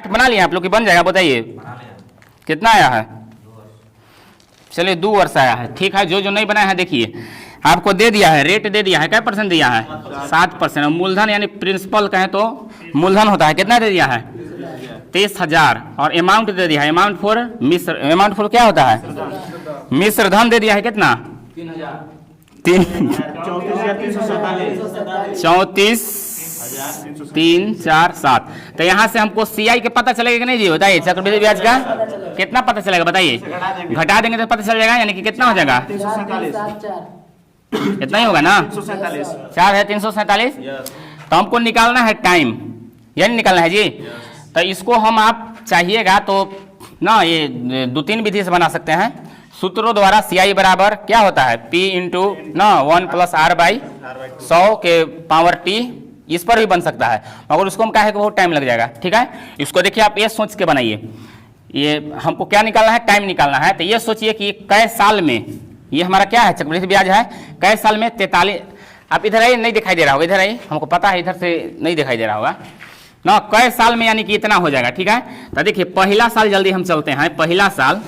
Chart बना लिया आप लोग की बन जाएगा, बताइए कितना आया है। चलिए 2 वर्ष आया है, ठीक है। जो जो नहीं बनाया है देखिए आपको दे दिया है, रेट दे दिया है, क्या % दिया है 7%। मूलधन यानी प्रिंसिपल कहें तो मूलधन होता है, कितना दे दिया है 23,000। और अमाउंट दे दिया है, amount for Mishra, amount for क्या होता है मिश्र धन दे दिया है कितना 34,347। तो यहाँ से हमको CI के पता चलेगा कि नहीं जी, बताइए चक्रवृद्धि ब्याज का कितना पता चलेगा, बताइए। घटा देंगे तो पता चल जाएगा, यानी कि कितना हो जाएगा इतना ही होगा ना 4 है 347। तो हमको निकालना है टाइम, यानी निकालना है जी। तो इसको हम आप चाहिएगा तो ना ये 2-3 विधि से बना सकते हैं सूत्रों द्वारा। CI बराबर क्या होता है P इंटू ना 1 + R/100 के पावर T, इस पर भी बन सकता है, मगर उसको हम कहा है कि बहुत टाइम लग जाएगा, ठीक है। इसको देखिए आप ये सोच के बनाइए, ये हमको क्या निकालना है टाइम निकालना है। तो ये सोचिए कि कै साल में ये हमारा क्या है चक्रवृद्धि ब्याज है, कै साल में 43। आप इधर आइए, नहीं दिखाई दे रहा होगा, इधर आइए, हमको पता है इधर से नहीं दिखाई दे रहा होगा ना। कै साल में यानी कि इतना हो जाएगा, ठीक है। तो देखिए पहला साल जल्दी हम चलते हैं, पहला साल।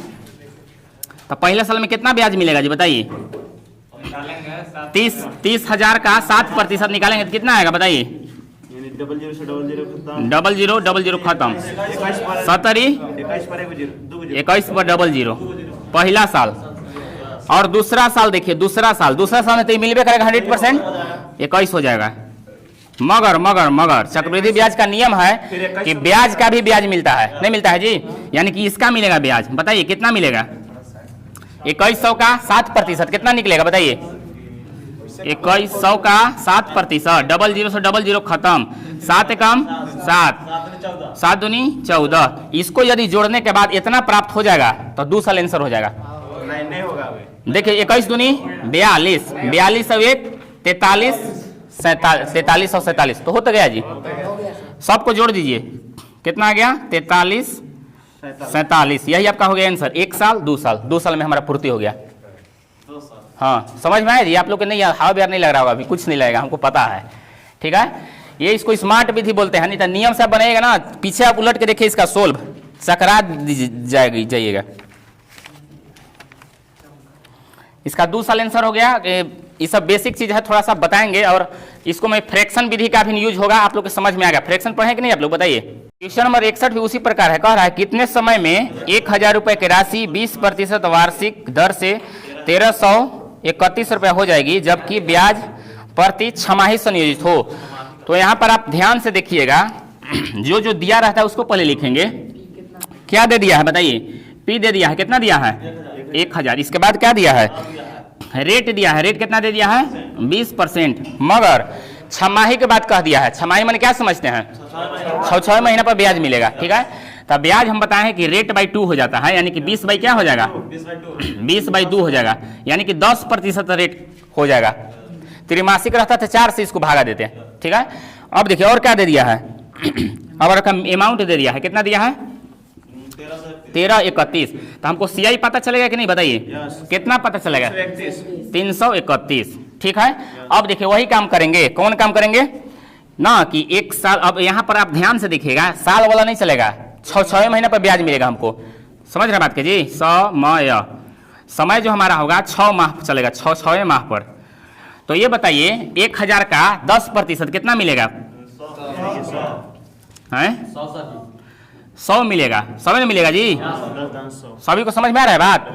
तो पहले साल में कितना ब्याज मिलेगा जी, बताइए 30,000 का 7% निकालेंगे तो कितना आएगा, बताइए 0000 खत्म 21 पर 00 पहला साल। और दूसरा साल देखिए, दूसरा साल में तो मिलबे करेगा 100%, 21 हो जाएगा। मगर मगर मगर चक्रवृद्धि ब्याज का नियम है कि ब्याज का भी ब्याज मिलता है, नहीं मिलता है जी, यानी कि इसका मिलेगा ब्याज। बताइए कितना मिलेगा 2100 का 7% कितना निकलेगा, बताइए 2100 का 7%, 00 से 00 खत्म, 7 कम 7, 7 दूनी 14। इसको यदि जोड़ने के बाद इतना प्राप्त हो जाएगा तो 2 साल आंसर हो जाएगा। देखिए 21 दूनी 42, 42 और 1 43, 43 और 47 तो होता गया जी। सबको जोड़ दीजिए कितना आ गया 43 47, यही आपका हो गया आंसर। 1 साल 2 साल, 2 साल में हमारा पूर्ति हो गया। हाँ समझ में आया जी आप लोग के, नहीं हाव बिहार नहीं लग रहा होगा, अभी कुछ नहीं लगेगा, हमको पता है, ठीक है। ये इसको स्मार्ट विधि बोलते हैं, नहीं तो नियम से बनेगा ना, पीछे आप उलट के देखिए इसका सोल्व सकरा जाइएगा। इसका 2 साल आंसर हो गया। ये सब बेसिक चीज है, थोड़ा सा बताएंगे। और इसको मैं फ्रैक्शन विधि का भी यूज होगा, आप लोग के समझ में आ गया। फ्रैक्शन पढ़े कि नहीं आप लोग, बताइए। क्वेश्चन नंबर 61 भी उसी प्रकार है, कह रहा है कितने समय में 1000 रुपए की राशि 20% वार्षिक दर से 1331 रुपया हो जाएगी, जबकि ब्याज प्रति छमाही संयोजित हो। तो यहाँ पर आप ध्यान से देखिएगा, जो जो दिया रहता है उसको पहले लिखेंगे। क्या दे दिया है बताइए, P दे दिया है, कितना दिया है 1000। इसके बाद क्या दिया है, रेट दिया है, रेट कितना दे दिया है 20%, मगर छमाही के बाद कह दिया है। छमाही मैंने क्या समझते हैं 6 महीना पर ब्याज मिलेगा, ठीक है। तब ब्याज हम बताएं कि रेट बाई 2 हो जाता है, यानी कि 20 बाई क्या हो जाएगा 20 बाई 2 हो जाएगा, यानी कि 10% रेट हो जाएगा। त्रिमासिक रहता था 4 से इसको भागा देते हैं, ठीक है। अब देखिए और क्या दे दिया है, अब रकम अमाउंट दे दिया है, कितना दिया है 1331। तो हमको CI पता चलेगा कि नहीं, बताइए कितना पता चलेगा 331, ठीक है। अब देखिए वही काम करेंगे, कौन काम करेंगे ना कि 1 साल। अब यहाँ पर आप ध्यान से देखिएगा, साल वाला नहीं चलेगा, 6 महीने पर ब्याज मिलेगा हमको, समझ रहे बात के जी। समय जो हमारा होगा 6 माह चलेगा, 6 माह पर। तो ये बताइए 1000 का 10% कितना मिलेगा, 100 मिलेगा, समझ में मिलेगा जी, सभी को समझ में आ रहा है बात।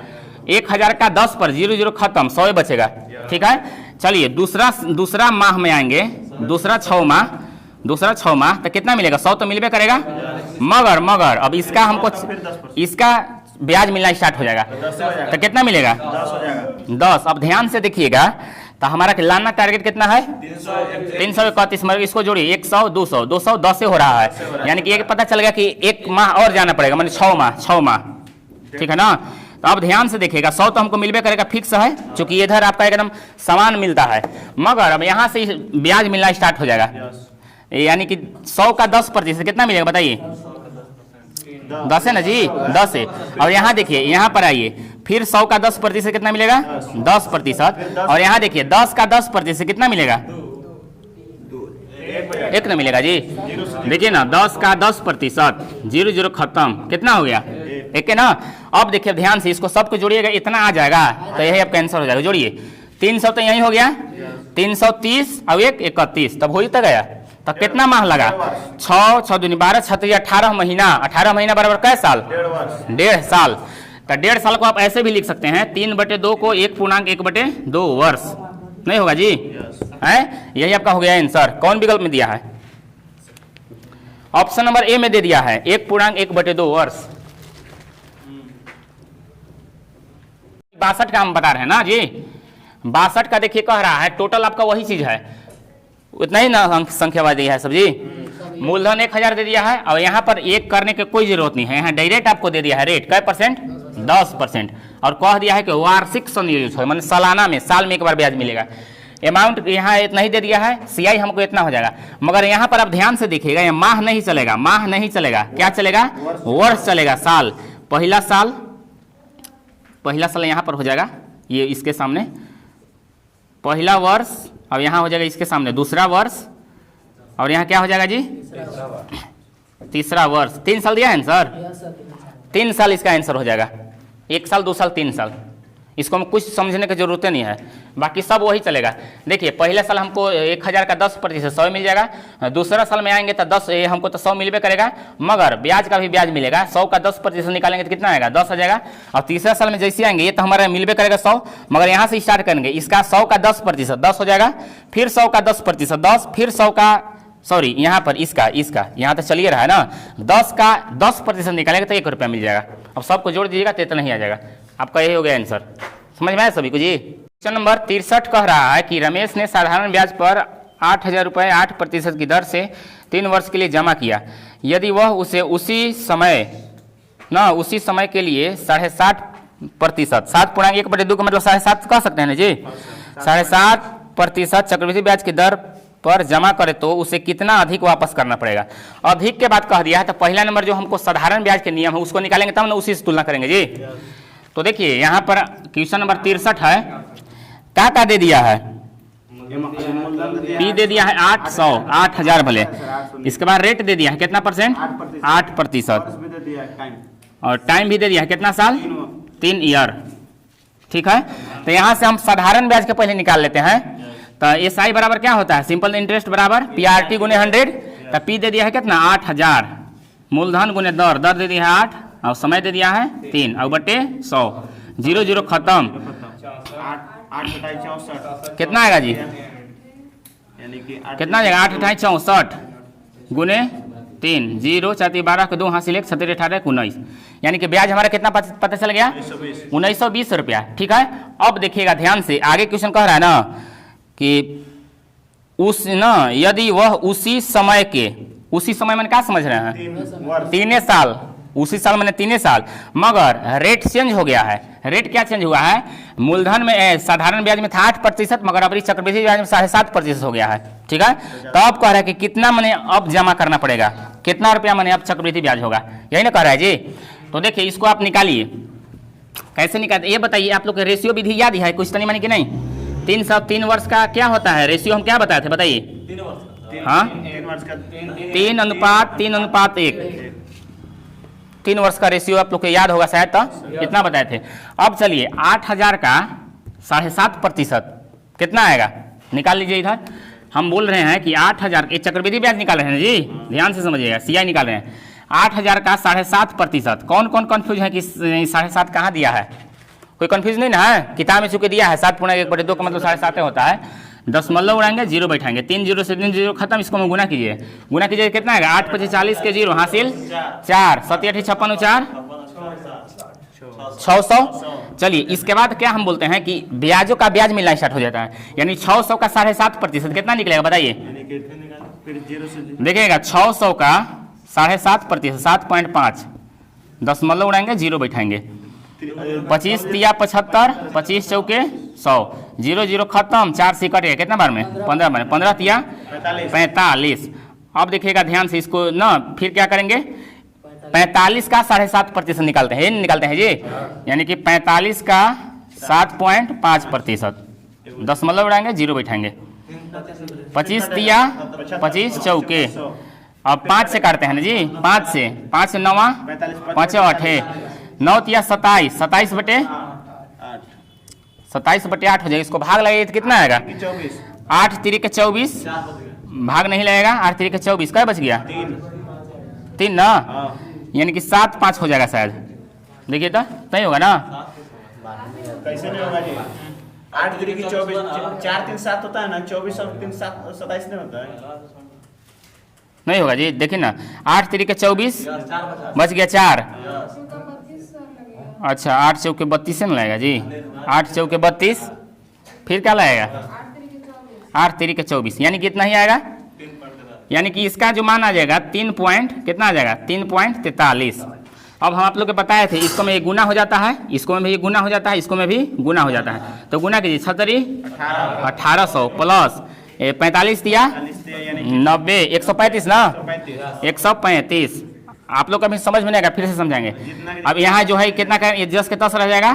1000 का 10 पर 00 खत्म, 100 बचेगा, ठीक है। चलिए दूसरा माह में आएंगे, दूसरा 6 माह तो कितना मिलेगा 100 तो मिलबे करेगा, मगर अब इसका हमको इसका ब्याज मिलना स्टार्ट हो जाएगा, तो कितना मिलेगा 10। अब ध्यान से देखिएगा, तो हमारा लाना टारगेट कितना है 331, मगर इसको जोड़िए 100 200 210 से हो रहा है, यानी कि एक पता चल गया कि 1 माह और जाना पड़ेगा, माने 6 माह, ठीक है ना। तो अब ध्यान से देखिएगा, 100 तो हमको मिलबे करेगा, फिक्स है, क्योंकि इधर आपका एकदम समान मिलता है, मगर अब यहाँ से ब्याज मिलना स्टार्ट हो जाएगा, यानी कि 100 का 10% कितना मिलेगा बताइए 10 है ना जी, 10 है। और यहाँ देखिए, यहाँ पर आइए, फिर 100 का 10% कितना मिलेगा 10%, और यहाँ देखिए 10 का 10% कितना मिलेगा एक ना मिलेगा जी। देखिए ना 10 का 10%, 0 0 खत्म, कितना हो गया? एक है ना। अब देखिए ध्यान से, इसको सबको जोड़िएगा, इतना आ जाएगा तो यही आपका आंसर हो जाएगा। जोड़िए 300 तो यही हो गया, 330 और 1 31, तब हो ही तो गया। तब कितना माह लगा? 6 6 दूनी 12, 36 18 महीना। 18 महीना बराबर कै साल? 1.5 साल। तो 1.5 साल को आप ऐसे भी लिख सकते हैं, 3/2 को 1.1/2 वर्ष, नहीं होगा जी? है, यही आपका हो गया आंसर। कौन विकल्प में दिया है? ऑप्शन नंबर ए में दे दिया है 1.1/2 वर्ष। 62 का हम बता रहे हैं ना जी। 62 का देखिए कह रहा है टोटल आपका वही चीज है, उतना ही ना संख्यावादी है सब जी। मूलधन 1000 दे दिया है और यहाँ पर एक करने की कोई जरूरत नहीं है, यहाँ डायरेक्ट आपको दे दिया है रेट कै %? 10%। और कह दिया है कि वार्षिक संयोजित हो, मतलब सालाना में, साल में एक बार ब्याज मिलेगा। अमाउंट यहाँ इतना ही दे दिया है, CI हमको इतना हो जाएगा। मगर यहाँ पर आप ध्यान से देखिएगा, ये माह नहीं चलेगा, माह नहीं चलेगा, क्या चलेगा? वर्ष चलेगा, साल। पहला साल यहाँ पर हो जाएगा, ये इसके सामने पहला वर्ष, अब यहाँ हो जाएगा इसके सामने दूसरा वर्ष, और यहाँ क्या हो जाएगा जी? तीसरा वर्ष। 3 साल दिया है आंसर, 3 साल इसका आंसर हो जाएगा। 1 साल 2 साल 3 साल, इसको हम कुछ समझने की जरूरत नहीं है, बाकी सब वही चलेगा। देखिए पहले साल हमको 1000 का 10% 100 मिल जाएगा, दूसरा साल में आएंगे तो 10 हमको तो 100 मिलबे करेगा, मगर ब्याज का भी ब्याज मिलेगा। 100 का 10% निकालेंगे तो कितना आएगा? 10 आ जाएगा। और तीसरा साल में जैसे आएंगे ये तो हमारा मिलबे करेगा 100, मगर यहाँ से स्टार्ट करेंगे, इसका 100 का 10% 10 हो जाएगा, फिर 100 का 10% 10, फिर 100 का सॉरी यहाँ पर इसका यहाँ तो चलिए रहा है ना, 10 का 10% निकालेंगे तो 1 रुपया मिल जाएगा। अब सबको जोड़ दीजिएगा तो इतना ही आ जाएगा। आपका यही हो गया आंसर। समझ में आया सभी को जी? क्वेश्चन नंबर 63 कह रहा है कि रमेश ने साधारण ब्याज पर 8000 रुपये 8% की दर से 3 वर्ष के लिए जमा किया। यदि वह उसे उसी समय के लिए 7.5%, 7.1/2 का मतलब 7.5 कह सकते हैं ना जी, 7.5% चक्रवृद्धि ब्याज की दर पर जमा करे तो उसे कितना अधिक वापस करना पड़ेगा? अधिक के बाद कह दिया है तो पहला नंबर जो हमको साधारण ब्याज के नियम है उसको निकालेंगे तब ना उसी से तुलना करेंगे जी। तो देखिए यहाँ पर क्वेश्चन नंबर 63 है, क्या दे दिया है? P दे दिया है 800, 8000 भले, इसके बाद रेट दे दिया है कितना %? 8%, और टाइम भी दे दिया है कितना साल? 3 ईयर। ठीक है, तो यहाँ से हम साधारण ब्याज के पहले निकाल लेते हैं। तो SI बराबर क्या होता है? सिंपल इंटरेस्ट बराबर PRT गुने 100। तो P दे दिया है कितना? 8000, मूलधन गुने दर दे दिया है 8, और समय दे दिया है 3, और बटे 100, 0 0 खत्म, 8 कितना आएगा जी? कितना आएगा? 8 8 64 गुने 3, 0 4 12 के 2 हासिल 1 17 18 19, यानी कि ब्याज हमारा कितना पता चल गया? 1920 रुपया। ठीक है, अब देखिएगा ध्यान से, आगे क्वेश्चन कह रहा है ना कि यदि वह उसी समय मैंने क्या समझ रहे हैं? 3 साल, उसी साल मैंने 3 साल, मगर रेट चेंज हो गया है। रेट क्या चेंज हुआ है? मूलधन में साधारण ब्याज में था 8%, मगर अब चक्रवृद्धि ब्याज में 7.5% हो गया है। ठीक है, तो अब कह रहा है कि कितना मैंने अब जमा करना पड़ेगा, कितना रुपया मैंने अब चक्रवृद्धि ब्याज होगा, यही ना कह रहा है जी। तो देखिए इसको आप निकालिए, कैसे निकालते ये बताइए। आप लोग के रेशियो विधि याद है कुछ तनी मानी कि नहीं? 3 वर्ष का क्या होता है रेशियो, हम क्या बताए थे बताइए? 3:3:1, 3 वर्ष का रेशियो आप लोग को याद होगा शायद, तो इतना बताए थे। अब चलिए 8000 का 7.5% कितना आएगा? निकाल लीजिए इधर। हम बोल रहे हैं कि 8000 के चक्रवृद्धि ब्याज निकाल रहे हैं जी, ध्यान से समझिएगा, CI निकाल रहे हैं। 8000 का 7.5%, कौन कंफ्यूज है कि 7.5 कहाँ दिया है? कोई कंफ्यूज नहीं ना है? किताब में चूंकि दिया है 7.1/2 का मतलब 7.5 होता है। दशमलव उड़ाएंगे, 0 बैठाएंगे, 3 0 से 3 0 खत्म, इसको में गुना कीजिए कितना आएगा? 8 25 40 के 0 हासिल 4, 7 8 56 4 600। चलिए इसके बाद क्या हम बोलते हैं कि ब्याजों का ब्याज मिलना स्टार्ट हो जाता है, यानी 600 का 7.5% कितना निकलेगा बताइए? देखिएगा 600 का 7.5%, 7.5, दशमलव उड़ाएंगे, 0 बैठाएंगे, 25 तिया 75, 25 चौके 100, 0 0 खत्म, 4 से कटेगा कितना बार में? 15 बार में, 15 तिया 45। अब देखिएगा ध्यान से इसको ना, फिर क्या करेंगे? 45 का 7.5% निकालते हैं, जी, यानी कि 45 का 7.5%, दशमलव उड़ाएंगे, 0 बैठाएंगे, 25 तिया 25 चौके। अब 5 से काटते हैं ना जी, 5 से 9 5 8 9 तिया 27 27 बटे 8 हो जाएगा। इसको भाग लगेगा तो कितना आएगा? 8 3 के 24, भाग नहीं लगेगा। 8 3 के 24, क्या बच गया? 3 ना, यानी कि 7 5 हो जाएगा शायद। देखिए तो सही होगा ना? कैसे नहीं होगा जी? 8 3 की 24, 4 3 7 होता है ना, 24 और 3 7 27 नहीं होता है। नहीं होगा जी, देखिए ना, 8 3 के 24 बच गया 4। अच्छा 8 चौके 32 से ना लगेगा जी, 8 चौके 32, फिर क्या लगेगा? 8 3 के 24, यानी कि इतना ही आएगा। यानी कि इसका जो मान आ जाएगा 3 पॉइंट कितना आ जाएगा? 3.43। अब हम आप लोग को बताए थे, इसको में ये गुना हो जाता है, इसको में भी गुना हो जाता है, इसको में भी गुना हो जाता है। तो गुना कीजिए, 1800 प्लस 45 दिया 90, 135 ना, 135। आप लोग का भी समझ में नहीं आएगा, फिर से समझाएंगे। अब यहाँ जो है कितना का 10 के 10 रह जाएगा।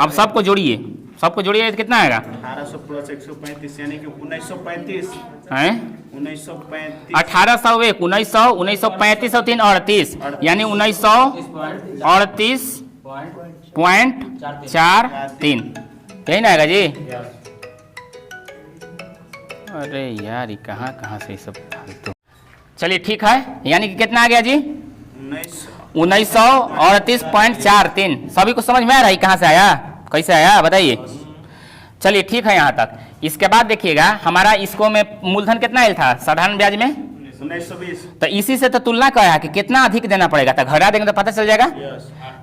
अब सबको जोड़िए, सबको जोड़िए तो कितना आएगा? 1800 प्लस 135 यानी कि 1935 है 1935 1801 1900 1935 और 3 38, यानी 1938.43। यही ना आएगा जी? अरे यार ये कहाँ कहाँ से सब फालतू। चलिए ठीक है, यानी कि कितना आ गया जी? 1938.43। सभी को समझ में आ रहा है कहाँ से आया, कैसे आया बताइए? चलिए ठीक है यहाँ तक। इसके बाद देखिएगा हमारा इसको में मूलधन कितना आयल था साधारण ब्याज में? 1920। तो इसी से तो तुलना क्या है कि कितना अधिक देना पड़ेगा, तो घटा देंगे तो पता चल जाएगा।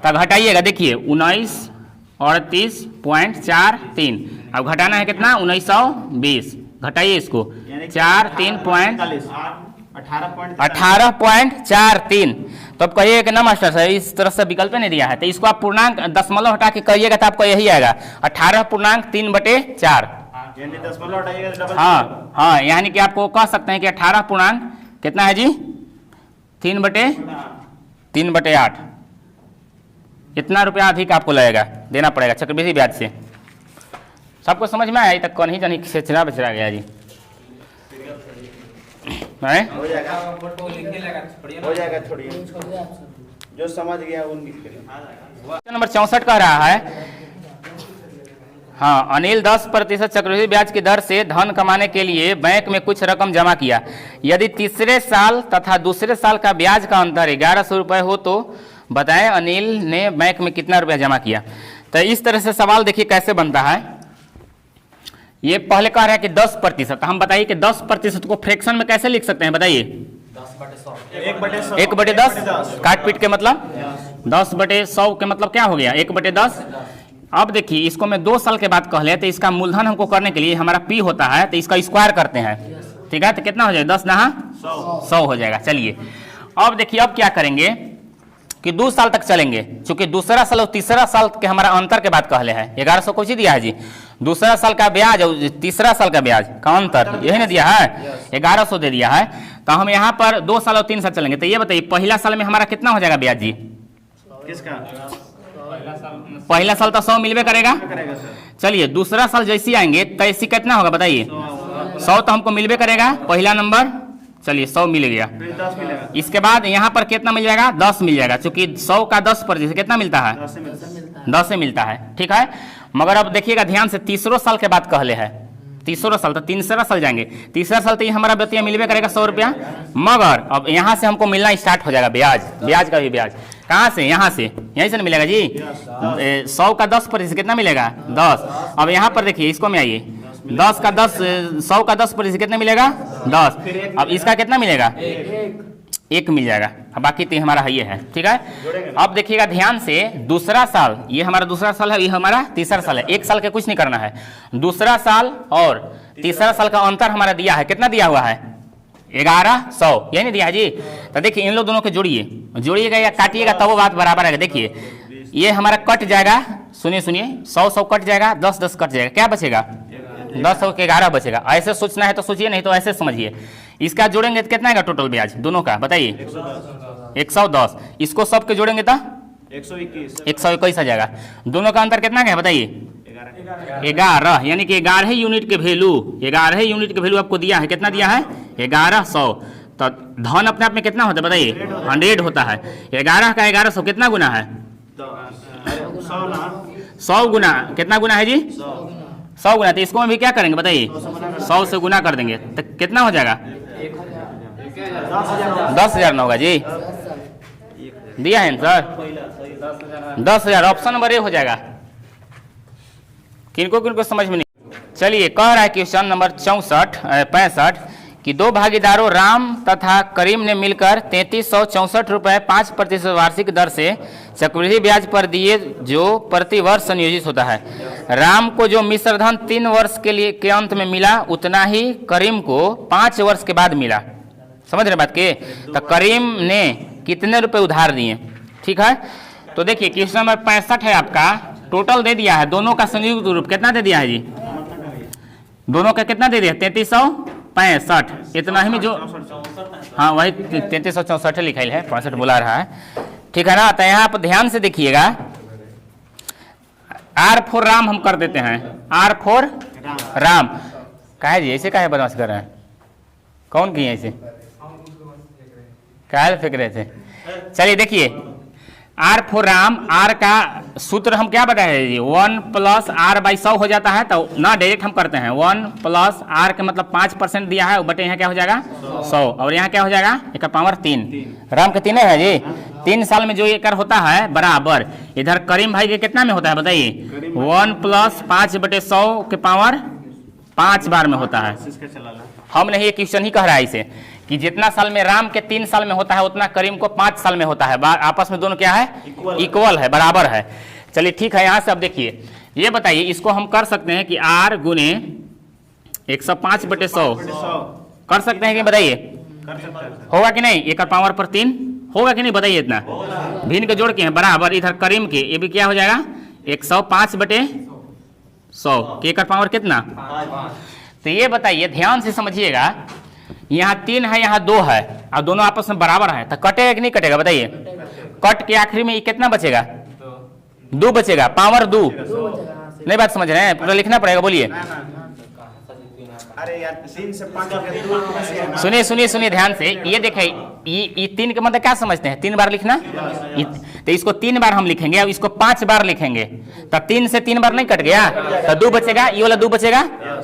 तो घटाइएगा, देखिए 1938.43, अब घटाना है कितना? 1920। घटाइए इसको, 18.43। तो आप कहिएगा कि ना मास्टर साहब इस तरह से विकल्प नहीं दिया है, तो इसको आप पूर्णांक दशमलव हटा के करिएगा तो आपको यही आएगा 18.3/4। हाँ हाँ, यानी कि आपको कह सकते हैं कि 18 पूर्णांक कितना है जी? 3/8। इतना रुपया अधिक आपको लगेगा, देना पड़ेगा चक्रवृद्धि ब्याज से। सबको समझ में आया? तक कौन ही जानी खेचरा बचरा गया जी है? हो जाएगा थोड़ी, जो समझ गया वो नंबर 64 कह रहा है, हाँ, अनिल 10% चक्रवृद्धि ब्याज की दर से धन कमाने के लिए बैंक में कुछ रकम जमा किया। यदि तीसरे साल तथा दूसरे साल का ब्याज का अंतर 1100 रुपये हो तो बताएं अनिल ने बैंक में कितना रुपया जमा किया। तो इस तरह से सवाल देखिए कैसे बनता है। ये पहले कह रहा है कि 10%, हम बताइए कि 10% को फ्रैक्शन में कैसे लिख सकते हैं बताइए? 1/10 काट पीट के मतलब 10/100 के मतलब क्या हो गया? 1/10। अब देखिए इसको मैं 2 साल के बाद कह ले तो इसका मूलधन हमको करने के लिए हमारा P होता है, तो इसका स्क्वायर करते हैं, ठीक है? तो कितना हो जाएगा? 10 9 100 हो जाएगा। चलिए अब देखिए अब क्या करेंगे कि 2 साल तक चलेंगे, क्योंकि दूसरा साल और तीसरा साल के हमारा अंतर के बाद कहले है 1100 कुछ ही दिया है जी। दूसरा साल का ब्याज और तीसरा साल का ब्याज का अंतर यही ना दिया है, 1100 दे दिया है। तो हम यहाँ पर 2 साल और 3 साल चलेंगे। तो ये बताइए पहला साल में हमारा कितना हो जाएगा ब्याज जी? किसका? पहला साल तो 100 मिलवे करेगा। चलिए दूसरा साल जैसे आएंगे तैसी कितना होगा बताइए? 100 तो हमको मिलवे करेगा पहला नंबर। चलिए 100 मिल गया। इसके बाद यहाँ पर कितना मिल जाएगा? 10 मिल जाएगा, क्योंकि 100 का 10% कितना मिलता है? 10 से मिलता है, ठीक है। मगर अब देखिएगा ध्यान से, तीसरा साल के बाद कहले है तीसरा साल, तो तीसरा साल जाएंगे, तीसरा साल तो ये हमारा बतिया मिलवे करेगा 100 रुपया। मगर अब यहाँ से हमको मिलना स्टार्ट हो जाएगा ब्याज, ब्याज का भी ब्याज। कहाँ से? यहाँ से, यहीं से मिलेगा जी। 100 का 10% कितना मिलेगा? 10। अब यहाँ पर देखिए इसको में आइए, 10 का 10 100 का 10% कितना मिलेगा? 10। अब इसका कितना मिलेगा? 1 मिल जाएगा। अब बाकी तो हमारा ये है, ठीक है। अब देखिएगा ध्यान से, दूसरा साल ये हमारा दूसरा साल है, ये हमारा तीसरा साल है। 1 साल के कुछ नहीं करना है। दूसरा साल और तीसरा साल का अंतर हमारा दिया है, कितना दिया हुआ है? 1100, यही नहीं दिया है जी। तो देखिए इन लोग दोनों को जोड़िएगा या काटिएगा तब वो बात बराबर है। देखिए ये हमारा कट जाएगा, सुनिए 100 कट जाएगा, 10 कट जाएगा, क्या बचेगा? 10 और 11 बचेगा। ऐसे सोचना है तो सोचिए, नहीं तो ऐसे समझिए। इसका जोड़ेंगे तो कितना आएगा टोटल ब्याज दोनों का बताइए? 110। इसको सब के जोड़ेंगे तो 121 आ जाएगा। दोनों का अंतर कितना है बताइए? 11, यानी कि 11 यूनिट के वैल्यू, 11 यूनिट के वैल्यू आपको दिया है। कितना दिया है? 1100। तो धन अपने आप में कितना होता है बताइए? 100 होता है। 11 का 1100 कितना गुना है? 100 गुना। कितना गुना है जी? 100 गुना। तो इसको हम भी क्या करेंगे बताइए? 100 से गुना कर देंगे तो कितना हो जाएगा? 10,000 ना होगा जी? दिया है सर 10,000। ऑप्शन नंबर ए हो जाएगा। किनको किनको समझ में नहीं? चलिए, कह रहा है क्वेश्चन नंबर 65 कि दो भागीदारों राम तथा करीम ने मिलकर 3364 रुपये 5% वार्षिक दर से चक्रवृद्धि ब्याज पर दिए, जो प्रति वर्ष संयोजित होता है। राम को जो मिश्र धन 3 वर्ष के अंत में मिला, उतना ही करीम को 5 वर्ष के बाद मिला। समझ रहे बात के? तो करीम ने कितने रुपए उधार दिए? ठीक है, तो देखिए क्वेश्चन नंबर 65 है आपका। टोटल दे दिया है, दोनों का संयुक्त रूप कितना दे दिया है जी? दोनों का कितना दे दिया? 3365। इतना ही में जो, हाँ वही 3364 लिखा है, 65 बुला रहा है। ठीक है ना? तो यहाँ पर ध्यान से देखिएगा, R4 राम हम कर देते हैं। R4 राम कहे जी, ऐसे काहे बदमाश कर रहे हैं? कौन किए ऐसे? क्या फेंक रहे थे? चलिए देखिए, R4 राम, R का सूत्र हम क्या बताए जी? 1 + R/100 हो जाता है। तो ना डायरेक्ट हम करते हैं 1 + R के मतलब 5% दिया है, बटे यहाँ क्या हो जाएगा? 100। और यहाँ क्या हो जाएगा? एक पावर 3। राम के 3 है जी। 3 साल में जो एकड़ होता है बराबर, इधर करीम भाई के कितना में होता है बताइए? 1 + 5/100 के पावर 5 बार में होता है। हम नहीं, ये क्वेश्चन ही कह रहा है इसे कि जितना साल में राम के 3 साल में होता है, उतना करीम को 5 साल में होता है। आपस में दोनों क्या है? इक्वल है, बराबर है। चलिए ठीक है, यहाँ से अब देखिए, ये बताइए इसको हम कर सकते हैं कि R गुने 105/100 कर सकते हैं कि बताइए? होगा कि नहीं? एक पावर पर 3 होगा कि नहीं बताइए? इतना भिन्न के जोड़ के हैं बराबर, इधर करीम के ये भी क्या हो जाएगा? 105/100 के एक पावर कितना? तो ये बताइए, ध्यान से समझिएगा, यहाँ 3 है, यहाँ 2 है, और दोनों आपस में बराबर है, तो कटेगा कि नहीं कटेगा बताइए? कट के आखिरी में ये कितना बचेगा? 2 बचेगा, पावर 2। नहीं बात समझ रहे हैं? पूरा लिखना पड़ेगा, बोलिए। अरे यार 3 से 5 सुनिए ध्यान से, ये देखिए, ये 3 का मतलब क्या समझते हैं? 3 बार लिखना। तो इसको 3 बार हम लिखेंगे, अब इसको 5 बार लिखेंगे, तो 3 से 3 बार नहीं कट गया, तो 2 बचेगा। ये वाला 2 बचेगा?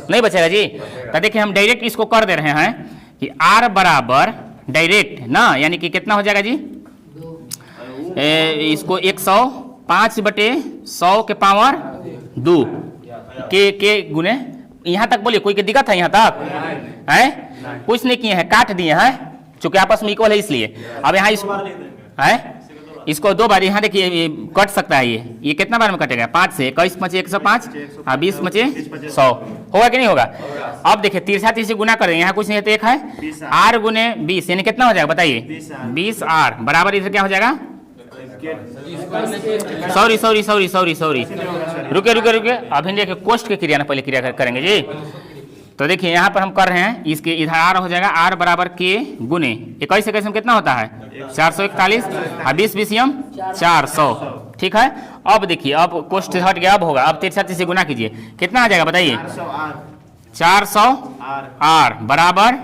नहीं बचेगा जी। तो देखिए हम डायरेक्ट इसको कर दे रहे हैं कि R बराबर डायरेक्ट ना, यानी कि कितना हो जाएगा जी? इसको 105/100 के पावर 2 के गुने, यहाँ तक बोलिए। कोई की दिक्कत है यहाँ तक? है कुछ नहीं किए हैं, काट दिए हैं, चूंकि आपस में इक्वल है इसलिए। अब यहाँ इसको 2 बार, यहाँ देखिए कट सकता है। ये कितना बार में कटेगा? 5 से 21 × 105, 20 × 100 होगा कि नहीं होगा? अब देखिए तिरछा तीर से गुना करें, यहाँ कुछ नहीं है तो 1 है। R गुने 20 यानी कितना हो जाएगा बताइए? 20R बराबर इधर क्या हो जाएगा? सॉरी, रुके। अभी देखिए कोष्ठ की क्रिया ना पहले क्रिया करेंगे जी। तो देखिए यहाँ पर हम कर रहे हैं, इसके इधर R हो जाएगा R बराबर के गुने 21 में कितना होता है? 441 और 20 400। ठीक है, अब देखिए, अब कोष्ठ हट गया, अब होगा, अब 33 से गुना कीजिए, कितना आ जाएगा बताइए? 400R बराबर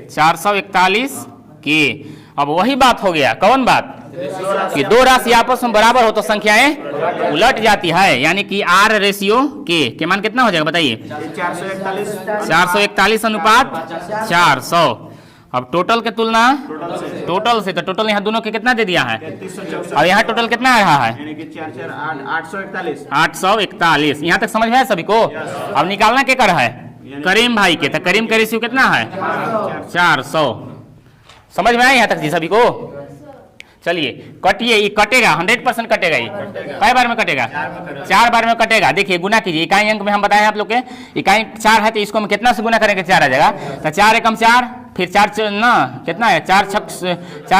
441 के। अब वही बात हो गया, कौन बात? कि 2 राशि आपस में बराबर हो तो संख्याएं उलट जाती है, यानी कि R रेशियो के मान कितना हो जाएगा बताइए? 441 अनुपात 400। अब टोटल के तुलना टोटल से, तो टोटल यहाँ दोनों के कितना दे दिया है? और यहाँ टोटल कितना आ रहा है? 841। यहाँ तक समझ में है सभी को? अब निकालना क्या कर है? करीम भाई के, तो करीम का रेशियो कितना है? 400। समझ में आया यहाँ तक जी सभी को? चलिए कटिए, ये कटेगा, 100% कटेगा। ये कई बार में कटेगा? 4 बार में कटेगा। देखिए गुना कीजिए, इकाई अंक में हम बताए आप लोग के, इकाई 4 है तो इसको हम कितना से गुना करेंगे? 4 आ जाएगा। तो 4 एकम 4, फिर 4 ना कितना है? 4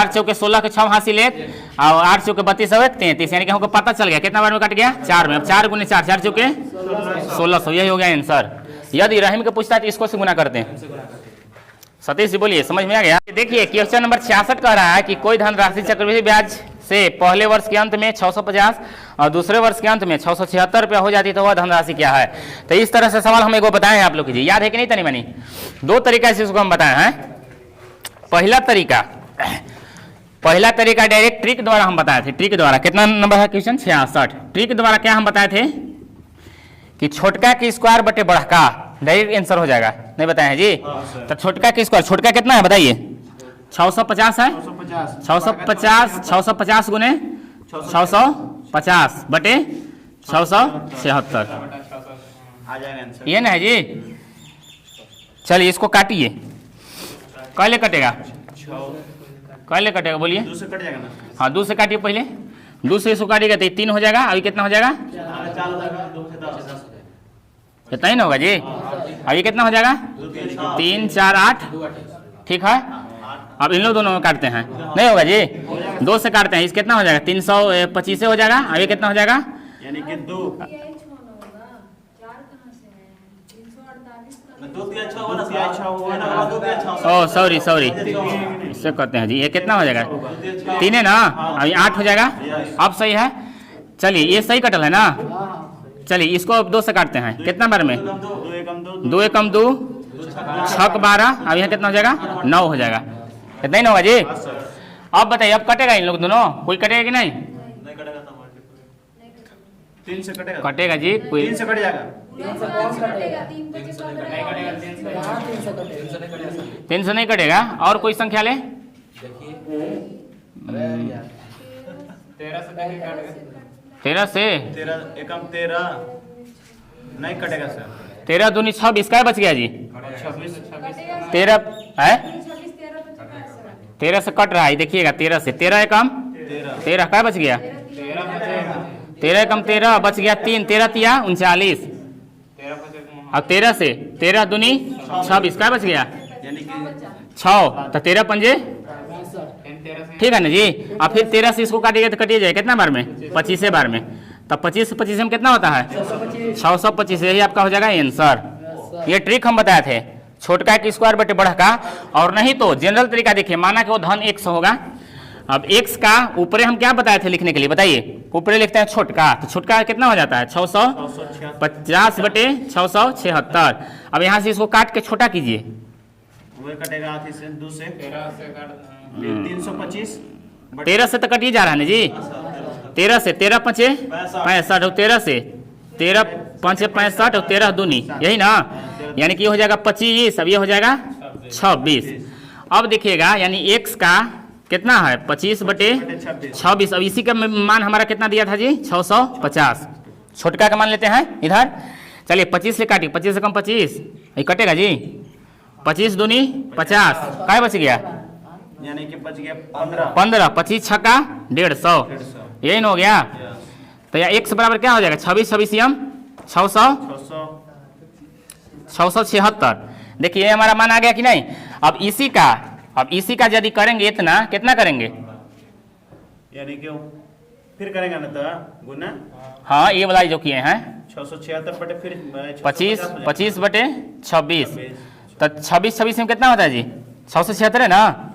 चौके 16 के 6 हासिल 1, और 8 चौके 32 और 33, यानी कि हमको पता चल गया कितना बार में कट गया? 4 में। अब 4 गुने 4, 4 चौके 1600, यही हो गया आंसर। यदि रहीम के पूछता है तो इसको से गुना करते हैं। सतीश जी बोलिए, समझ में आ गया? देखिए क्वेश्चन नंबर 66 कह रहा है कि कोई धनराशि चक्रवृद्धि ब्याज से पहले वर्ष के अंत में 650 और दूसरे वर्ष के अंत में 676 रुपया हो जाती तो वह धनराशि क्या है। तो इस तरह से सवाल हम एक बताए हैं आप लोग कीजिए, याद है कि नहीं तनी मनी। दो तरीका से इसको हम बताए हैं। पहला तरीका डायरेक्ट ट्रिक द्वारा हम बताए थे। ट्रिक द्वारा कितना नंबर है क्वेश्चन 66। ट्रिक द्वारा क्या हम बताए थे कि छोटका की स्क्वायर बटे बढ़का डायरेक्ट आंसर हो जाएगा, नहीं बताए हैं जी। तो छोटका की स्क्वायर, छोटका कितना है बताइए 650 है, 650 गुने 650 बटे 676 आ जाएगा आंसर। ये ना है जी। चलिए इसको काटिए, कैले कटेगा, कैले कटेगा बोलिए। 2 से कट जाएगा ना। हाँ 2 से काटिए पहले, 2 से इसको काटिएगा तो 3 हो जाएगा। अभी कितना हो जाएगा, 4 हो जाएगा, 2 से 10 इतना ही ना होगा जी। अभी कितना हो जाएगा 3 4 8, ठीक है। अब इन लोग दोनों में काटते हैं, नहीं होगा जी। 2 से काटते हैं, इस कितना हो जाएगा 325 हो जाएगा। अभी कितना हो जाएगा, यानी कि 2 ओ सॉरी इससे करते हैं जी। ये कितना हो जाएगा 3 है ना, अभी 8 हो जाएगा। अब सही है, चलिए ये सही कटल है ना। चलिए इसको अब 2 से काटते हैं, कितना बार में 2 एकम 2 6 12। अब यहाँ कितना हो जाएगा 9 हो जाएगा, इतना ही ना होगा जी। अब बताइए अब कटेगा इन लोग दोनों, कोई कटेगा कि नहीं? 3 से कटेगा, कटेगा जी, कोई 3 से कट जाएगा। 3 से नहीं कटेगा। और कोई संख्या ले, 13 से 13 एकम 13 नहीं कटेगा सर। 13 दूनी 26 का बच गया जी। 26 13 है, 13 से कट रहा है, देखिएगा 13 से 13 एकम 13 का बच गया। 13 एकम 13 बच गया 3, 13 तिया 39। अब 13 से 13 दूनी 26 का बच गया यानी कि 6, तो 13 पंजे, ठीक है ना जी। अब फिर 13 से इसको काटिएगा तो कटिए जाए कितना बार में 25 बार में। तब 25 से 25 में कितना होता है 625, यही आपका हो जाएगा आंसर। ये ट्रिक हम बताए थे, छोटका की स्क्वायर बटे बढ़का। और नहीं तो जनरल तरीका देखिए, माना कि वो धन x होगा। अब x का ऊपरे हम क्या बताए थे लिखने के लिए बताइए, ऊपरे लिखते हैं छोटका, तो छोटका कितना हो जाता है 650 बटे 676। अब यहाँ से इसको काट के छोटा कीजिए, वो कटेगा हाथी से 2 से 325। 13 से तो कट ही जा रहा है ना जी। 13 से 13 5 65 और 13 से 13 5 65 और 13 दूनी, यही ना। यानी कि हो जाएगा 25, अब ये हो जाएगा 26। अब देखिएगा यानी x का कितना है 25 बटे 26। अब इसी का मान हमारा कितना दिया था जी 650। छोटका का मान लेते हैं इधर। चलिए 25 से काटिए, 25 से कम 25, ये कटेगा जी। 25 दूनी 50, क्या बच गया यानी कि बच गया 15। 15, 25 छक्का 150, यही ना हो गया। तो या x बराबर क्या हो जाएगा 26 676। देखिए हमारा मान आ गया कि नहीं। अब इसी का यदि करेंगे इतना, कितना करेंगे यानी कि फिर करेंगे ना तो गुना। हाँ ये वाला जो किए हैं 676 बटे फिर 25 बटे 26। तो 26 में कितना होता है जी 676 है ना।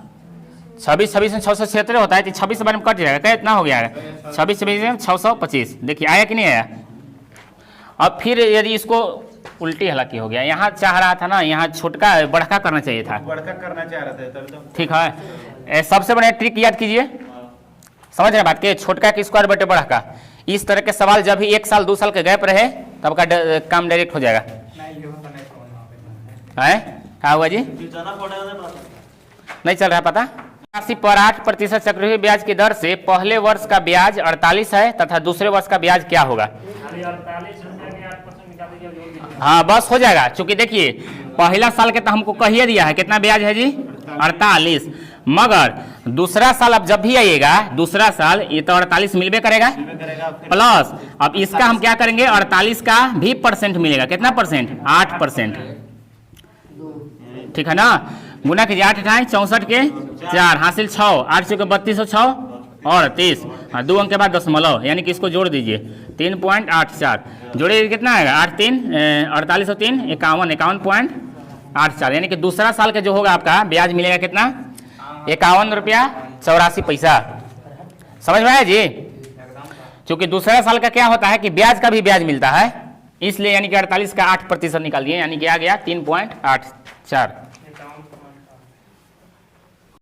26 में 676 होता है, तो 26 बार में कट जाएगा, क्या इतना हो गया है 26 में 625। देखिए आया कि नहीं आया। अब फिर यदि इसको उल्टी हालांकि हो गया, यहाँ चाह रहा था ना, यहाँ छोटका बढ़का करना चाहिए था, बढ़का करना चाह रहा था तब तो। ठीक है। सबसे बड़ा ट्रिक याद कीजिए, समझ रहे बात के, छोटका की स्क्वायर बटे बढ़का। इस तरह के सवाल जब भी 1 साल 2 साल के गैप रहे तब का काम डायरेक्ट हो जाएगा। है क्या हुआ जी, नहीं चल रहा पता। राशि पर 8% चक्रवृद्धि ब्याज की दर से पहले वर्ष का ब्याज 48 है तथा दूसरे वर्ष का ब्याज क्या होगा। हाँ बस हो जाएगा, क्योंकि देखिए पहला साल के तो हमको कहिए दिया है कितना ब्याज है जी 48, मगर दूसरा साल अब जब भी आइएगा दूसरा साल ये तो 48 मिलबे करेगा प्लस। अब इसका हम क्या करेंगे 48 का भी परसेंट मिलेगा, कितना परसेंट 8%, ठीक है ना। गुना कीजिए 8 × 64 के 4 हासिल 6, 8 से 3206 और 30, 2 अंक के बाद दशमलव, यानी कि इसको जोड़ दीजिए 3.84, जोड़िए कितना आएगा 8 3 48 और 3 51.84, यानी कि दूसरा साल के जो होगा आपका ब्याज मिलेगा कितना 51 रुपया 84 पैसा। समझ में आया जी? क्योंकि दूसरा साल का क्या होता है कि ब्याज का भी ब्याज मिलता है, इसलिए यानी कि 48 का 8% निकाल दिए, यानी कि आ गया 3.84।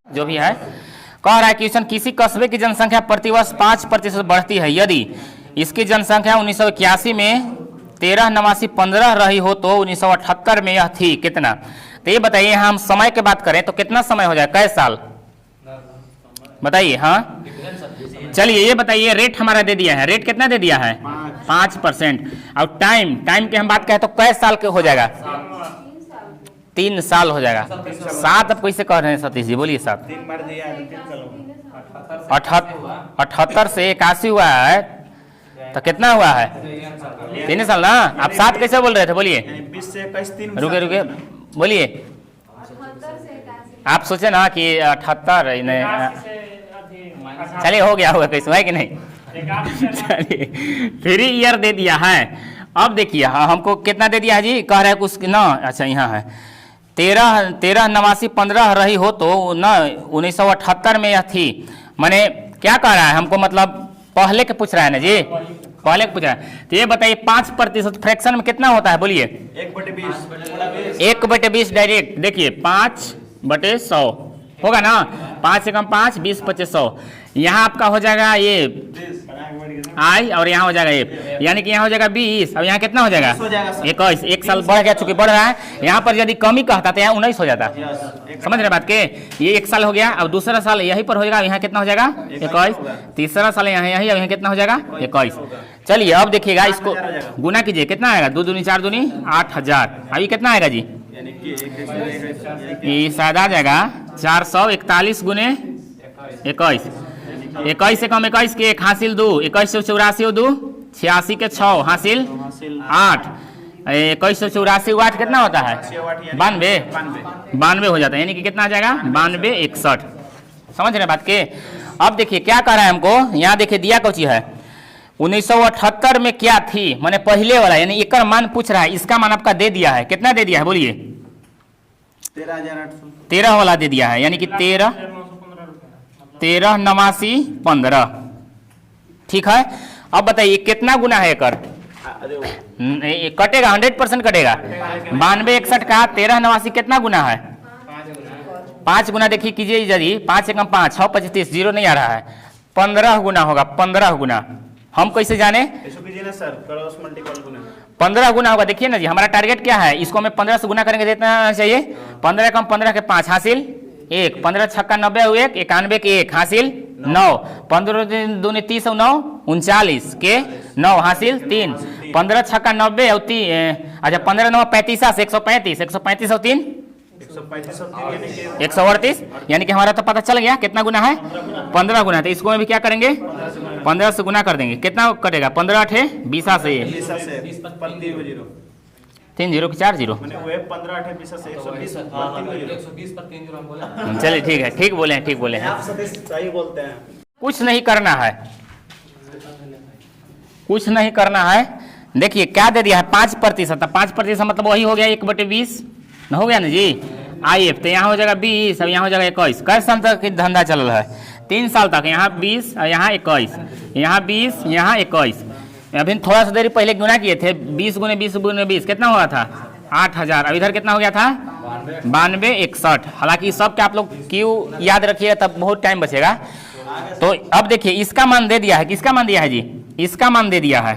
जो भी है कह रहा है क्वेश्चन, किसी कस्बे की जनसंख्या प्रतिवर्ष 5% बढ़ती है, यदि इसकी जनसंख्या 1981 में 13,89,15 रही हो तो 1978 में यह थी कितना? तो ये बताइए, हम समय की बात करें तो कितना समय हो जाए, कै साल बताइए। हाँ चलिए ये बताइए, रेट हमारा दे दिया है, रेट कितना दे दिया है 5%। और टाइम की हम बात करें तो कै साल के हो जाएगा? 3 साल हो जाएगा। 7 अब कैसे कह रहे हैं सतीश जी, बोलिए 7। 78 से 81 हुआ है तो कितना हुआ है? 3 साल ना। आप 7 कैसे बोल रहे थे, बोलिए। 20 से 21 3 रुके बोलिए। आप सोचे ना कि 78 चलिए हो गया होगा कैसे, है कि नहीं? चलिए 3 ईयर दे दिया है। अब देखिए हमको कितना दे दिया है जी, कह रहे हैं कुछ ना, अच्छा यहाँ है 13,89,15 रही हो तो ना 1978 में यह थी। मैंने क्या कह रहा है हमको, मतलब पहले के पूछ रहा है ना जी, पहले के पूछ रहा है। तो ये बताइए 5% फ्रैक्शन में कितना होता है, बोलिए। 1/20 डायरेक्ट देखिए 5/100 होगा ना, 5 से कम 5, 20, 25, 100। यहाँ आपका हो जाएगा ये आई और यहाँ हो जाएगा ये, यानी कि यहाँ हो जाएगा 20 और यहाँ कितना हो जाएगा 21। 1 साल बढ़ गया, चूंकि बढ़ रहा है। यहाँ पर यदि कमी कहता तो यहाँ 19 हो जाता। समझ रहे बात के? ये 1 साल हो गया, अब दूसरा साल यहीं पर हो जाएगा, यहाँ कितना हो जाएगा 21। तीसरा साल यहाँ यही, अब यहाँ कितना हो जाएगा 21। चलिए अब देखिएगा, इसको गुना कीजिए, कितना आएगा 2 दूनी 4 दूनी 8000। अभी कितना आएगा जी, ये शायद आ जाएगा 441 गुने 21। 21 से कम 21 के 1 हासिल 2, 21 से 84 हो 2, 86 के 6 हासिल 8, 21 से 84 8 कितना होता है 92 हो जाता है, यानी कि कितना आ जाएगा 92 61। समझ रहे बात के? अब देखिए क्या कह रहा है हमको, यहाँ देखिए दिया कौन है 1978 में क्या थी, मैंने पहले वाला यानी एक मान पूछ रहा है, इसका मान आपका दे दिया है, कितना दे दिया है बोलिए 13 वाला दे दिया है, यानी कि 13,89,15। ठीक है, अब बताइए कितना गुना है एकर, कटेगा 100% कटेगा। 92 61 का 13,89 कितना गुना है 5 गुना। देखिए कीजिए यदि 5 से कम 5, 6 25 30, 0 नहीं आ रहा है, 15 गुना होगा। 15 गुना हम कैसे जाने, ना सर, क्रॉस मल्टीपल गुना 15 गुना होगा। देखिए ना जी, हमारा टारगेट क्या है, इसको हमें 15 से गुना करेंगे, देना चाहिए 15 कम 15 के 5 हासिल 1, 15 छक्का 90 हुए 1, 91 के 1 हासिल 9, 15 दूनी 30 और 9 39 के 9 हासिल 3, 15 छक्का 90 और 3, अच्छा 15 9 35 से 135, 135 और 3 138, यानी कि हमारा तो पता चल गया कितना गुना है 15 गुना। तो इसको भी क्या करेंगे 15 से गुना कर देंगे, कितना कटेगा 15 8 20 से 3 0 4 0। चलिए ठीक है, ठीक बोले हैं, ठीक बोले हैं, सही बोलते हैं। कुछ नहीं करना है, कुछ नहीं करना है। देखिए क्या दे दिया है 5%, 5% मतलब वही हो गया 1/20 न, हो गया ना जी। IF तो यहाँ हो जाएगा 20 और यहाँ हो जाएगा 21। कैसे साल तक धंधा चल रहा है 3 साल तक, यहाँ 20 और यहाँ 21, यहाँ 20 यहाँ 21। अभी थोड़ा सा देरी पहले गुना किए थे, 20 गुने 20 गुने 20 कितना हुआ था 8000। अब इधर कितना हो गया था 92 61। हालांकि सब के आप लोग क्यों याद रखिए, तब बहुत टाइम बचेगा। तो अब देखिए इसका मान दे दिया है, किसका मान दिया है जी, इसका मान दे दिया है,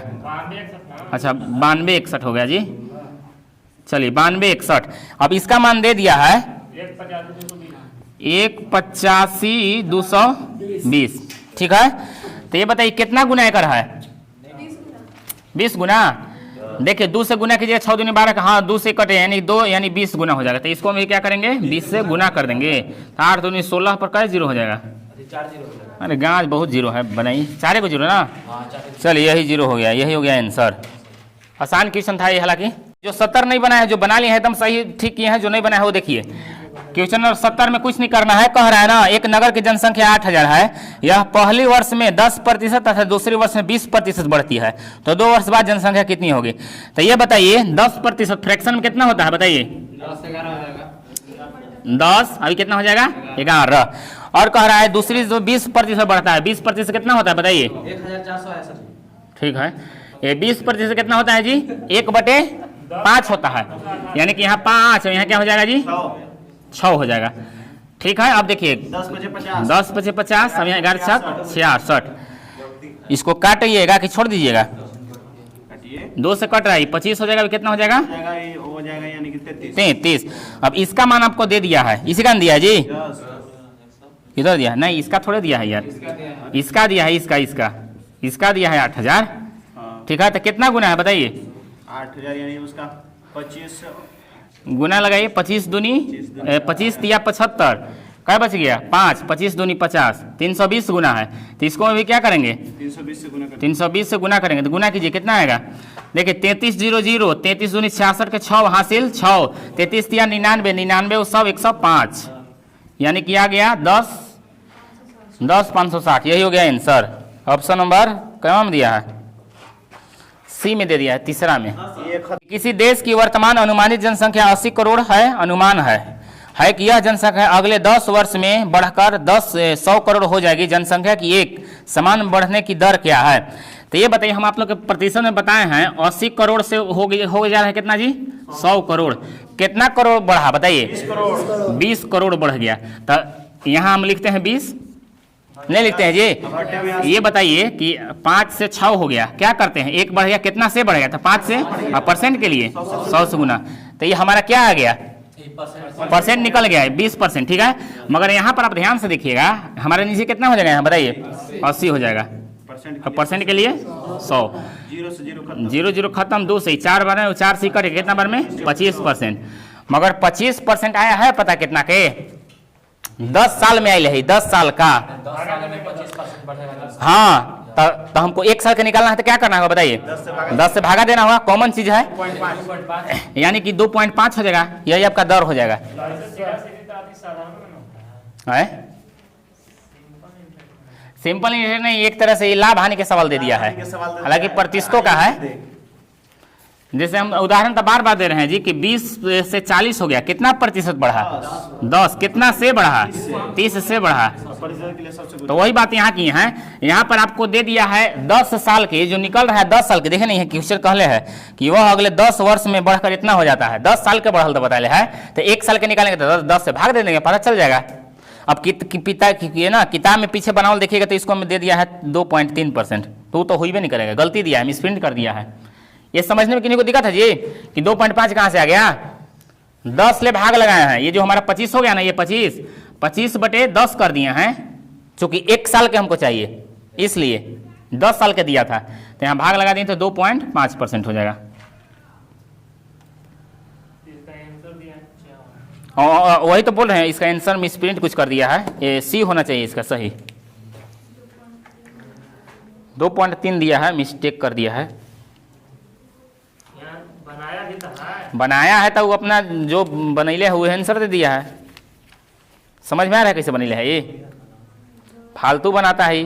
अच्छा 92 61 हो गया जी। चलिए 92 61, अब इसका मान दे दिया है 185 220। ठीक है, तो ये बताइए कितना गुना एकर है 20 गुना। देखिए 2 से गुना कीजिए 6 दूनी 12 का, हाँ 2 से कटे यानी 2 यानी 20 गुना हो जाएगा। तो इसको हम क्या करेंगे 20 से गुना कर देंगे, 8 दूनी 16 पर क्या 0 हो जाएगा, अरे गाँच बहुत 0 है, बनाइए 4 को 0 ना। चलिए यही 0 हो गया, यही हो गया आंसर। आसान क्वेश्चन था ये, हालांकि जो 70 नहीं बना है, जो बना लिए हैं एकदम सही ठीक किए हैं, जो नहीं बना है वो देखिए। क्वेश्चन नंबर 70 में कुछ नहीं करना है, कह रहा है ना एक नगर की जनसंख्या 8000 है, यह पहली वर्ष में 10% तथा दूसरे वर्ष में 20% बढ़ती है, तो 2 वर्ष बाद जनसंख्या कितनी होगी। तो ये बताइए 10% फ्रैक्शन में कितना होता है बताइए 10, अभी कितना हो जाएगा 11। और कह रहा है दूसरी जो 20% बढ़ता है, 20% कितना होता है बताइए? 1400 है सर। ठीक है, ये 20% कितना होता है जी? 1/5 होता है, यानी कि यहाँ 5, यहाँ क्या हो जाएगा जी? 6 हो जाएगा। ठीक है, अब देखिए 10 बजे 50, 10 बचे 50, अब यहाँ 11 7 66, इसको काटिएगा कि छोड़ दीजिएगा? काटिए 2 से कट रहा है, 25 हो जाएगा, कितना हो जाएगा? हो जाएगा यानी कि 33। 33। अब इसका मान आपको दे दिया है, इसी का दिया है जी? 10 किधर दिया है? नहीं, इसका थोड़े दिया है यार, इसका दिया है, इसका दिया है 8000। हाँ, ठीक है, तो कितना गुना है बताइए? 8000 यानी उसका 25 गुना लगाइए, 25 दूनी 25 तिया 75, क्या बच गया? 5, 25 दूनी 50, 320 गुना है। तो इसको अभी क्या करेंगे? 320 से गुना कर 320 से गुना करेंगे, तो गुना कीजिए, कितना आएगा? देखिए 3300, 33 दूनी 66 के 6 हासिल 6, 33 तिया 99, 99 और 100 105, यानी कि आ गया 10 560। यही हो गया आंसर। ऑप्शन नंबर कौन में दिया है? सी में दे दिया है, तीसरा में। ये किसी देश की वर्तमान अनुमानित जनसंख्या 80 करोड़ है, अनुमान है कि यह जनसंख्या अगले 10 वर्ष में बढ़कर 100 करोड़ हो जाएगी। जनसंख्या की एक समान बढ़ने की दर क्या है? तो ये बताइए, हम आप लोग के प्रतिशत में बताए हैं 80 करोड़ से हो जा रहा है कितना जी? 100 करोड़। कितना करोड़ बढ़ा बताइए? 20 करोड़ 20 करोड़ बढ़ गया। तो यहाँ हम लिखते हैं 20, नहीं लिखते हैं जी? ये बताइए कि 5 से 6 हो गया, क्या करते हैं? 1 बढ़ गया, कितना से बढ़ गया था? 5 से, परसेंट के लिए 100 से गुना, तो ये हमारा क्या आ गया? परसेंट निकल गया है, 20%। ठीक है, मगर यहाँ पर आप ध्यान से देखिएगा, हमारे नीचे कितना हो जाएगा यहाँ बताइए? 80 हो जाएगा। परसेंट के लिए 100, 0 0 खत्म, 2 से 4 बार, 4 से कट, कितना बार में? 25%। मगर 25% आया है, पता कितना के? 10 साल में आयल है, 10 साल का। 10 साल में 25% बढ़ेगा। हाँ, तो हमको 1 साल का निकालना है, तो क्या करना होगा बताइए? 10 से भागा देना होगा, कॉमन चीज है, 2.5 यानी कि 2.5 हो जाएगा, यही आपका दर हो जाएगा। सिंपल नहीं, एक तरह से ये लाभ हानि के सवाल दे दिया है, हालांकि प्रतिशतों का है। जैसे हम उदाहरण तो बार बार दे रहे हैं जी कि 20 से 40 हो गया, कितना प्रतिशत बढ़ा? 10, कितना से बढ़ा? 30 से बढ़ा। तो वही बात यहाँ की है, यहाँ पर आपको दे दिया है 10 साल के, जो निकल रहा है 10 साल के, देखे नहीं है क्वेश्चन कहले है कि वह अगले 10 वर्ष में बढ़कर इतना हो जाता है। 10 साल के बढ़ल तो बताए है, तो 1 साल के निकालेंगे तो 10 से भाग दे देंगे, पता चल जाएगा। अब ना किताब में पीछे बनावल देखिएगा तो इसको हमें दे दिया है 2.3%, तो हुई भी नहीं करेगा, गलती दिया है, मिसप्रिंट कर दिया है। ये समझने में किसी को दिक्कत है जी कि 2.5 कहाँ से आ गया? 10 ले भाग लगाए हैं, ये जो हमारा 25 हो गया ना, ये 25 बटे 10 कर दिए हैं, चूंकि 1 साल के हमको चाहिए, इसलिए 10 साल के दिया था, तो यहाँ भाग लगा दिए तो 2.5% हो जाएगा। और वही तो बोल रहे हैं, इसका आंसर मिसप्रिंट कुछ कर दिया है, ये सी होना चाहिए इसका सही। 2.3 दिया है, मिस्टेक कर दिया है। बनाया है तो वो अपना जो बनैले है वो आंसर दे दिया है। समझ में आ रहा है कैसे बनैले है? ये फालतू बनाता है।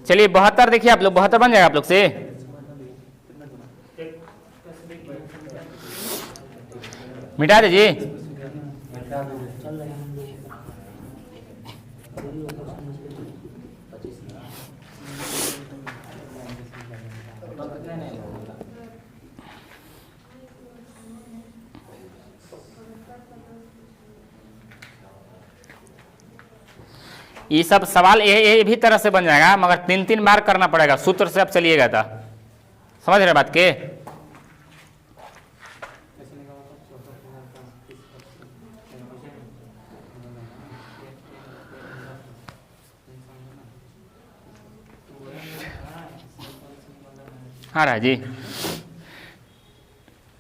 चलिए 72 देखिए आप लोग, 72 बन जाएगा आप लोग से। मिटा दीजिए। ये सब सवाल ये भी तरह से बन जाएगा, मगर 3 बार करना पड़ेगा, सूत्र से अब चलिएगा था। समझ रहे बात के? हाँ राजी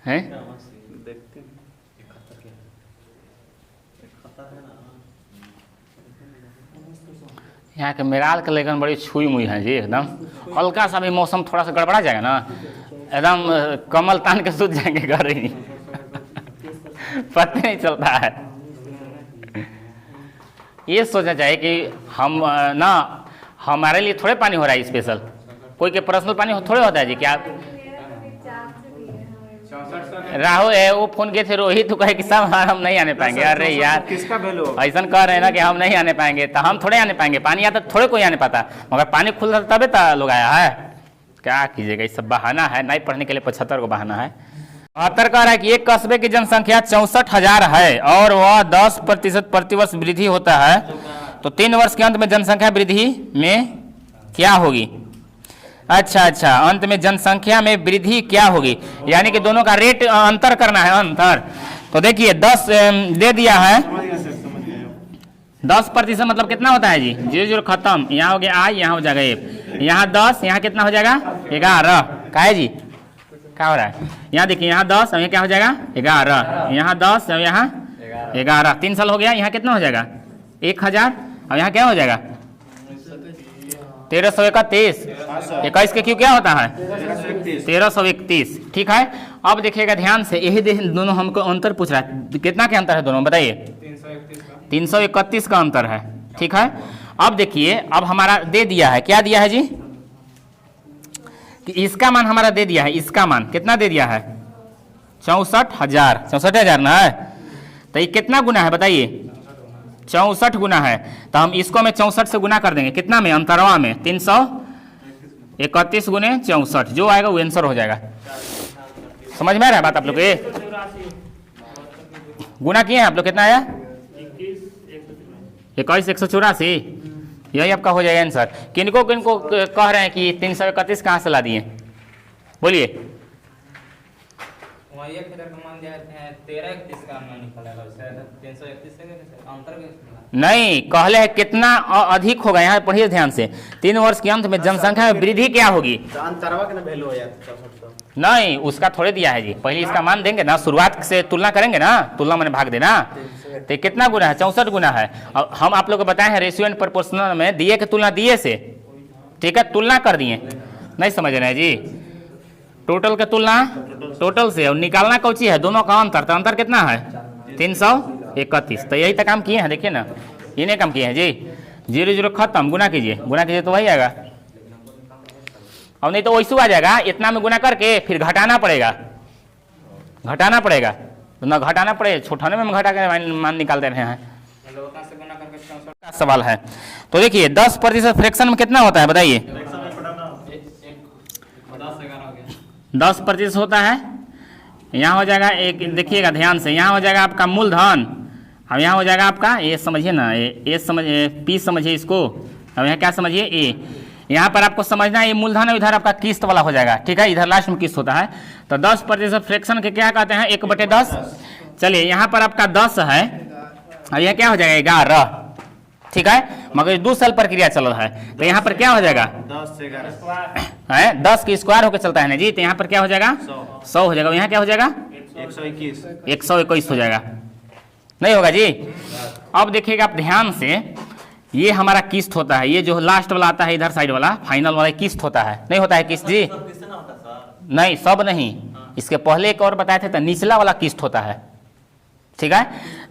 हैं, यहाँ के मेराल के लेकिन बड़ी छुई मुई है जी, एकदम हल्का सा भी मौसम थोड़ा सा गड़बड़ा जाएगा ना, एकदम कमल तान के सूझ जाएंगे घर ही पता नहीं चलता है। ये सोचना चाहिए कि हम ना हमारे लिए थोड़े पानी हो रहा है स्पेशल, कोई के पर्सनल पानी थोड़े होता है जी। क्या राहुल है वो फोन किए थे रोहित, तो कहे कि सब हम नहीं आने पाएंगे। अरे यार किसका वैल्यू ऐसा कह रहे हैं ना कि हम नहीं आने पाएंगे, तो हम थोड़े आने पाएंगे, पानी आता थोड़े कोई आने पाता, मगर पानी खुल रहा तबे तो लोग आया है। क्या कीजिएगा, ये सब बहाना है, नहीं पढ़ने के लिए 75 को बहाना है। 72 कह रहा है कि एक कस्बे की जनसंख्या 64,000 है और वह 10% प्रतिवर्ष वृद्धि होता है, तो 3 वर्ष के अंत में जनसंख्या वृद्धि में क्या होगी। अच्छा, अंत में जनसंख्या में वृद्धि क्या होगी, यानी कि दोनों का रेट अंतर करना है, अंतर। तो देखिए 10 दे दिया है, 10% मतलब कितना होता है जी, 0 खत्म, यहाँ हो गया आई, यहाँ हो जाएगा 1, यहाँ 10, यहाँ कितना हो जाएगा 11, का है जी, क्या हो रहा है, यहाँ देखिए यहाँ 10 और यहाँ क्या हो जाएगा 11, यहाँ 10 और यहाँ 11, 3 साल हो गया, यहाँ कितना हो जाएगा 1000 और यहाँ क्या हो जाएगा 1331, 21 के क्यों क्या होता है 1331, ठीक है। अब देखिएगा ध्यान से, यही दोनों हमको अंतर पूछ रहा है, कितना के अंतर है दोनों बताइए, 331 का अंतर है, ठीक है। अब देखिए, अब हमारा दे दिया है, क्या दिया है जी, कि इसका मान हमारा दे दिया है, इसका मान कितना दे दिया है 64,000 ना है, तो ये कितना गुना है बताइए, 64 गुना है, तो हम इसको में 64 से गुना कर देंगे, कितना में अंतरवा में 331 गुने 64, जो आएगा वो आंसर हो जाएगा। समझ में आ रहा है बात आप लोग के, गुना किए हैं आप लोग, कितना आया 21 184, यही आपका हो जाएगा आंसर। किनको किनको कह रहे हैं कि 331 कहाँ से ला दिए, बोलिए। 1000 का मान दिया है, 1331 का मान निकलेगा, 331 से अंतर नहीं, कहले है कितना अधिक होगा, यहाँ पढ़िए ध्यान से, 3 वर्ष के अंत में जनसंख्या में वृद्धि क्या होगी, अंतरवा का वैल्यू हो जाता नहीं उसका थोड़े दिया है जी, पहले इसका मान देंगे ना, शुरुआत से तुलना करेंगे ना, तुलना मैंने भाग देना, तो कितना गुना है 64 गुना है। और हम आप लोग को बताए हैं रेशियो एंड प्रोपोर्शनल में दिए की तुलना दिए से, ठीक है, तुलना कर दिए, नहीं समझ रहे हैं जी, टोटल का तुलना टोटल से, और निकालना कौची है दोनों का अंतर, तो अंतर कितना है 331, तो यही तो काम किए हैं, देखिए ना, इन्हें काम किए हैं जी, 0 खत्म, गुना कीजिए तो वही आएगा, और नहीं तो वैसू आ जाएगा, इतना में गुना करके फिर घटाना पड़ेगा, तो ना घटाना पड़े, छोटाने में घटा के मान निकाल दे रहे हैं, सवाल है। तो देखिए 10% फ्रैक्शन में कितना होता है बताइए, 10% होता है, यहाँ हो जाएगा एक, देखिएगा ध्यान से, यहाँ हो जाएगा आपका मूलधन, अब यहाँ हो जाएगा आपका, ये समझिए ना, ये समझिए, पी समझिए इसको, अब यहाँ क्या समझिए ए, यहाँ पर आपको समझना है ये मूलधन है, इधर आपका किस्त वाला हो जाएगा, ठीक है, इधर लास्ट में किस्त होता है, तो 10% फ्रैक्शन के क्या कहते हैं 1/10। चलिए यहाँ पर आपका 10 है और यह क्या हो जाएगा 11, ठीक है, मगर 2 साल प्रक्रिया चल रहा है, तो यहाँ पर क्या हो जाएगा 10 की स्क्वायर होकर चलता है ना जी, तो यहाँ पर क्या हो जाएगा 100 हो जाएगा, यहाँ क्या हो जाएगा 121 हो जाएगा, नहीं होगा जी। अब देखिएगा आप ध्यान से, ये हमारा किस्त होता है, ये जो लास्ट वाला आता है इधर साइड वाला फाइनल वाला किस्त होता है, नहीं होता है किस्त जी, नहीं सब नहीं, इसके पहले एक और बताए थे, तो निचला वाला किस्त होता है, ठीक है।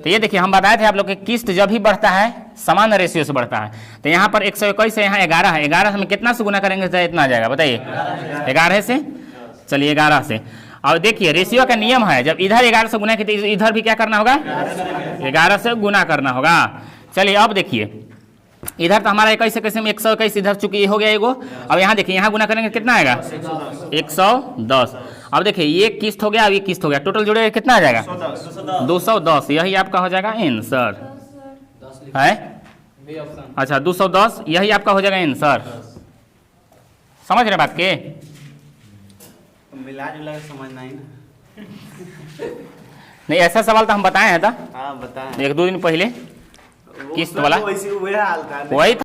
तो ये देखिए हम बताए थे आप लोग के किस्त जब भी बढ़ता है समान रेशियो से बढ़ता है, तो यहाँ पर 121 है, यहाँ 11 है, 11 में कितना से गुना करेंगे तो इतना आ जाएगा बताइए 11 से, चलिए 11 से। और देखिए रेशियो का नियम है, जब इधर 11 से गुना की तो इधर भी क्या करना होगा 11 से गुना करना होगा। चलिए अब देखिए, इधर तो हमारा 21 में 121 इधर चूंकि हो गया एगो, अब यहाँ देखिए यहाँ गुना करेंगे कितना आएगा 110। अब देखिए ये किस्त हो गया, अब ये किस्त हो गया, टोटल जोड़े कितना आ जाएगा 210, यही आपका हो जाएगा आंसर है, अच्छा 210 यही आपका हो जाएगा आंसर, समझ रहे बात के, मिला जुला के समझना ही ना, नहीं ऐसा सवाल तो हम बताए हैं था, हाँ बताएं 1-2 दिन पहले किस्त वाला, वही हाल था वही